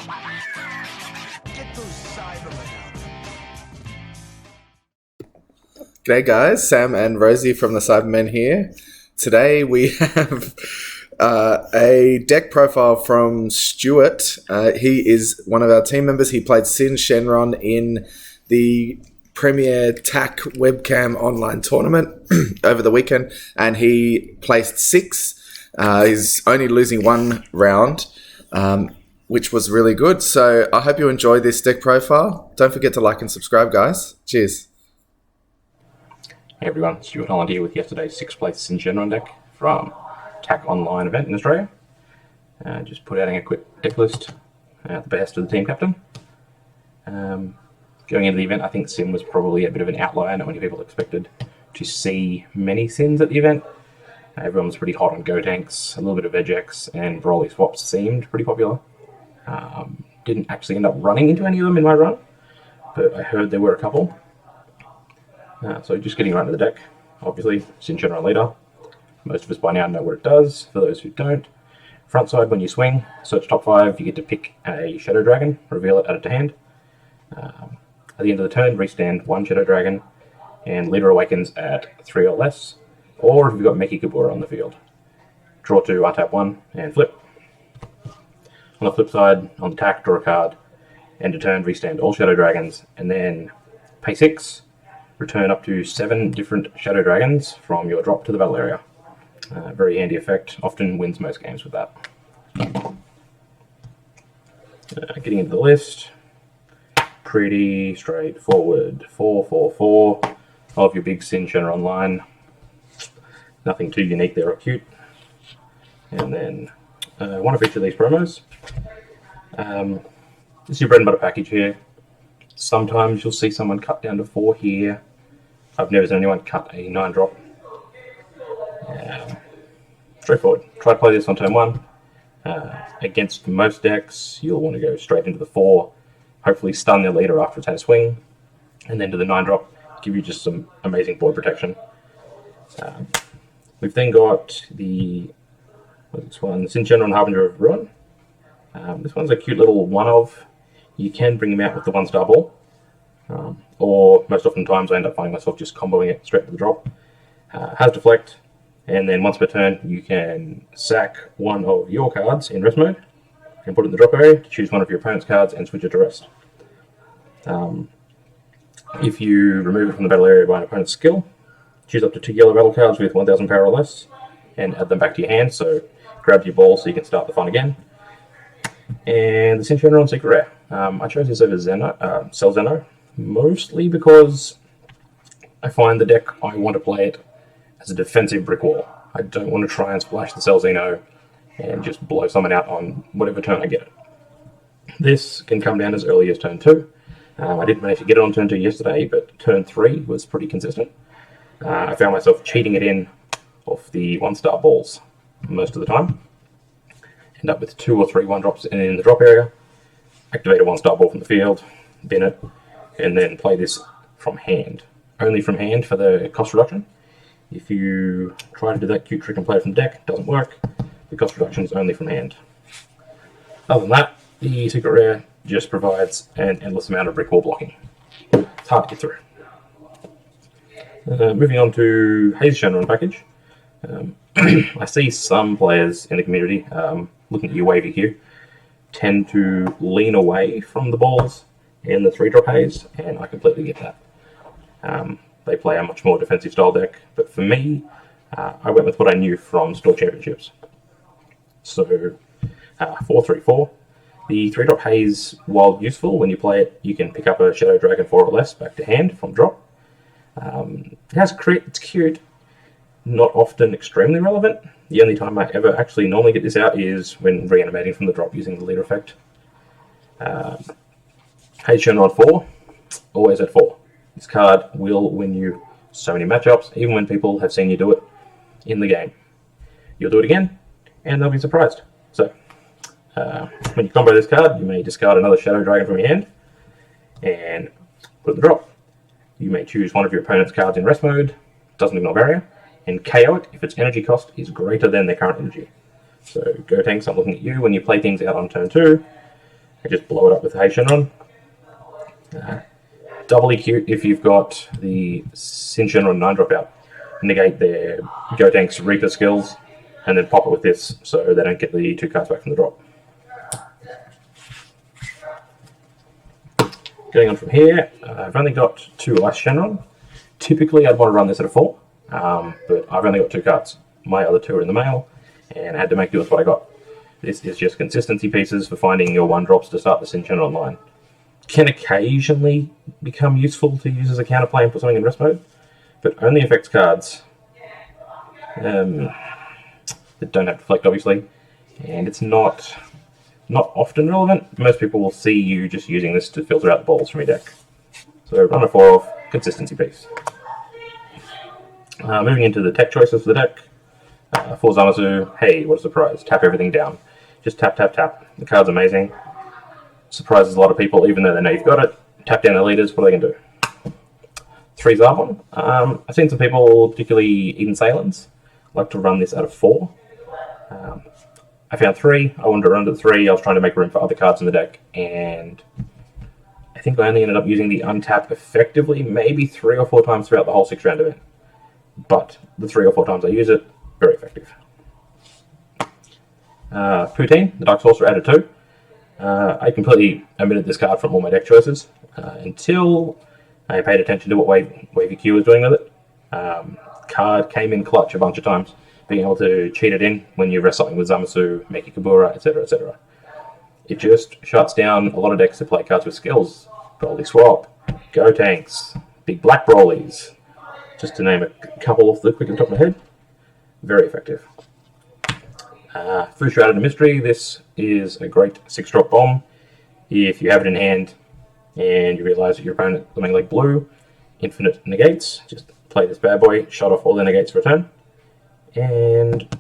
Get those Cybermen out. G'day guys, Sam and Rosie from the Cybermen here. Today we have a deck profile from Stuart. He is one of our team members. He played Sin Shenron in the Premier TAC webcam online tournament over the weekend, and he placed 6. He's only losing one round, which was really good. So I hope you enjoy this deck profile. Don't forget to like and subscribe, guys. Cheers. Hey everyone, Stuart Holland here with yesterday's 6th place Sin Shenron deck from TAC Online event in Australia. Just put out a quick deck list at the behest of the team captain. Going into the event, I think Sin was probably a bit of an outlier. Not many people expected to see many Sins at the event. Everyone was pretty hot on Go Tanks, a little bit of Vegex, and Broly swaps seemed pretty popular. Didn't actually end up running into any of them in my run, but I heard there were a couple. So just getting right into the deck, obviously, Sin Shenron leader. Most of us by now know what it does. For those who don't, front side when you swing, search top 5, you get to pick a Shadow Dragon, reveal it, add it to hand. At the end of the turn, restand 1 Shadow Dragon, and leader awakens at 3 or less, or if you've got Meki Kabura on the field. Draw 2, untap 1, and flip. On the flip side, on the tack, draw a card, end of turn, restand all Shadow Dragons, and then pay 6. Return up to 7 different Shadow Dragons from your drop to the battle area. Very handy effect, often wins most games with that. Getting into the list, pretty straightforward. 4 of your big Sin Shenron line. Nothing too unique there or cute. And then one of each of these promos. This is your bread and butter package here. Sometimes you'll see someone cut down to 4 here. I've never seen anyone cut a 9 drop. Straightforward. Try to play this on turn 1. Against most decks, you'll want to go straight into the 4. Hopefully stun their leader after it's had a swing. And then to the 9 drop, give you just some amazing board protection. We've then got this one, Sin Shenron Harbinger of Ruin. This one's a cute little one-of. You can bring him out with the 1-star ball, or most often times I end up finding myself just comboing it straight to the drop. Has deflect, and then once per turn you can sack one of your cards in rest mode and put it in the drop area to choose one of your opponent's cards and switch it to rest. If you remove it from the battle area by an opponent's skill, choose up to 2 yellow battle cards with 1000 power or less and add them back to your hand, so grab your ball so you can start the fun again. And the Sin Shenron Secret Rare. I chose this over Cell Zeno, mostly because I find the deck I want to play it as a defensive brick wall. I don't want to try and splash the Cell Zeno and just blow someone out on whatever turn I get it. This can come down as early as turn 2. I did manage to get it on turn 2 yesterday, but turn 3 was pretty consistent. I found myself cheating it in off the 1-star balls most of the time. End up with 2 or 3 1-drops in the drop area, activate a 1-star ball from the field, bin it, and then play this from hand. Only from hand for the cost reduction. If you try to do that cute trick and play it from deck, it doesn't work. The cost reduction is only from hand. Other than that, the Secret Rare just provides an endless amount of brick wall blocking. It's hard to get through. Moving on to Haze Shenron package. I see some players in the community, looking at your wavy queue, tend to lean away from the balls in the 3-drop haze, and I completely get that. They play a much more defensive style deck, but for me, I went with what I knew from Store Championships. So, 4-3-4. The 3-drop haze, while useful when you play it, you can pick up a Shadow Dragon 4 or less back to hand from drop. It has crit, it's cute, not often extremely relevant. The only time I ever actually normally get this out is when reanimating from the drop using the leader effect. Haze Shenron 4, always at 4. This card will win you so many matchups, even when people have seen you do it in the game. You'll do it again, and they'll be surprised. So, when you combo this card, you may discard another Shadow Dragon from your hand, and put it in the drop. You may choose one of your opponent's cards in rest mode, doesn't ignore barrier, and KO it if its energy cost is greater than their current energy. So, Go Tanks, I'm looking at you when you play things out on turn 2. I just blow it up with Haitian Shenron. Doubly cute if you've got the Sin Shenron 9 drop out. Negate their Gotank's Reaper skills, and then pop it with this so they don't get the 2 cards back from the drop. Going on from here, I've only got 2 Ice Shenron. Typically I'd want to run this at a 4, but I've only got 2 cards. My other 2 are in the mail, and I had to make do with what I got. This is just consistency pieces for finding your 1-drops to start the Sin Shenron line. Can occasionally become useful to use as a counterplay and put something in rest mode, but only affects cards that don't have Deflect, obviously, and it's not often relevant. Most people will see you just using this to filter out the balls from your deck. So run a 4 off, consistency piece. Moving into the tech choices for the deck. For Zamasu, hey, what a surprise, tap everything down. Just tap, tap, tap. The card's amazing. Surprises a lot of people, even though they know you've got it. Tap down their leaders, what are they going to do? 3 Zarbon. I've seen some people, particularly Eden Salins, like to run this out of 4. I found 3. I wanted to run to 3. I was trying to make room for other cards in the deck, and I think I only ended up using the untap effectively maybe 3 or 4 times throughout the whole 6-round event. But the 3 or 4 times I use it, very effective. Poutine, the Dark Sorcerer, added 2. I completely omitted this card from all my deck choices until I paid attention to what Wavy Q was doing with it. Card came in clutch a bunch of times, being able to cheat it in when you rest something with Zamasu, Meki Kabura, etc., etc. It just shuts down a lot of decks that play cards with skills. Broly Swap, Go Tanks, Big Black Brolys, just to name a couple off the quick and top of my head. Very effective. Fushu added a mystery. This is a great 6-drop bomb. If you have it in hand and you realise that your opponent is something like blue, infinite negates, just play this bad boy, shut off all the negates for a turn, and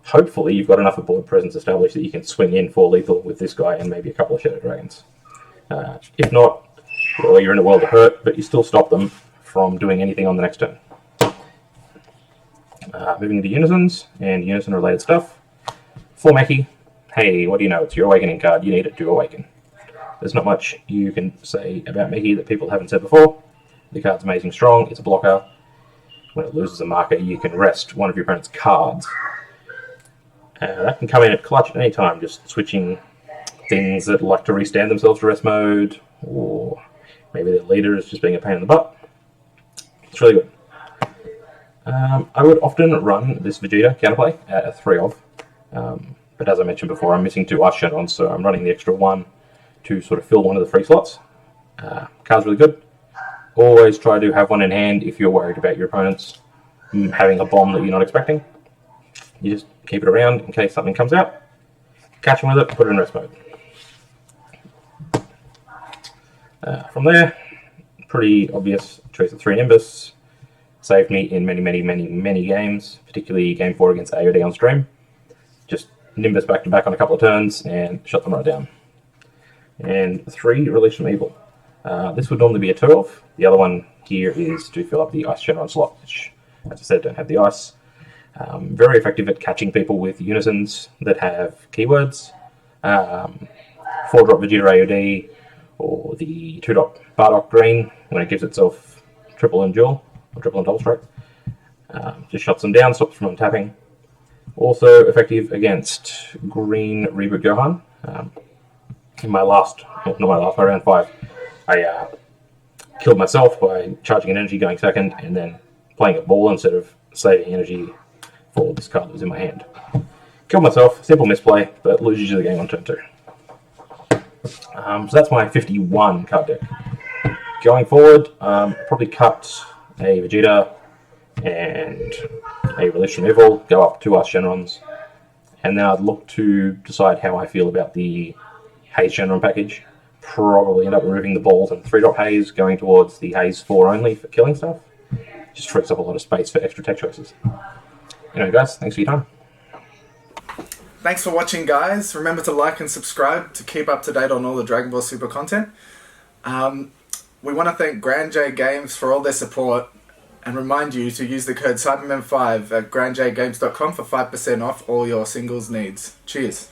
hopefully you've got enough of board presence established that you can swing in for lethal with this guy and maybe a couple of Shadow Dragons. If not, well, you're in a world of hurt, but you still stop them from doing anything on the next turn. Moving into Unisons and Unison-related stuff. For Meki, hey, what do you know? It's your Awakening card. You need it to awaken. There's not much you can say about Meki that people haven't said before. The card's amazing strong. It's a blocker. When it loses a marker, you can rest one of your opponent's cards. That can come in at clutch at any time, just switching things that like to restand themselves to rest mode, or maybe their leader is just being a pain in the butt. It's really good. I would often run this Vegeta counterplay at a 3 of. But as I mentioned before, I'm missing 2 Ice Shenrons, so I'm running the extra 1 to sort of fill one of the free slots. Card's really good. Always try to have one in hand if you're worried about your opponents having a bomb that you're not expecting. You just keep it around in case something comes out. Catch them with it, put it in rest mode. From there, pretty obvious choice of 3 Nimbus. Saved me in many games, particularly Game 4 against AOD on stream. Just Nimbus back to back on a couple of turns and shut them right down. And 3 Release from Evil. This would normally be a 2 of. The other one here is to fill up the Ice Shenron slot, which, as I said, don't have the ice. Very effective at catching people with unisons that have keywords. 4-drop Vegeta AOD, or the 2-drop Bardock Green when it gives itself triple and dual, or triple and double strike. Just shuts them down, stops from untapping. Also effective against Green Reboot Gohan. In my round 5, I killed myself by charging an energy, going second, and then playing a ball instead of saving energy for this card that was in my hand. Killed myself, simple misplay, but loses you the game on turn 2. So that's my 51 card deck. Going forward, probably cut a Vegeta and a Release from Evil, go up 2 Ice Shenrons, and then I'd look to decide how I feel about the Haze Shenron package. Probably end up removing the balls and 3-drop Haze, going towards the Haze 4 only for killing stuff. Just frees up a lot of space for extra tech choices. Anyway guys, thanks for your time. Thanks for watching, guys. Remember to like and subscribe to keep up to date on all the Dragon Ball Super content. We want to thank Grand J Games for all their support and remind you to use the code CyberMen5 at grandjgames.com for 5% off all your singles needs. Cheers.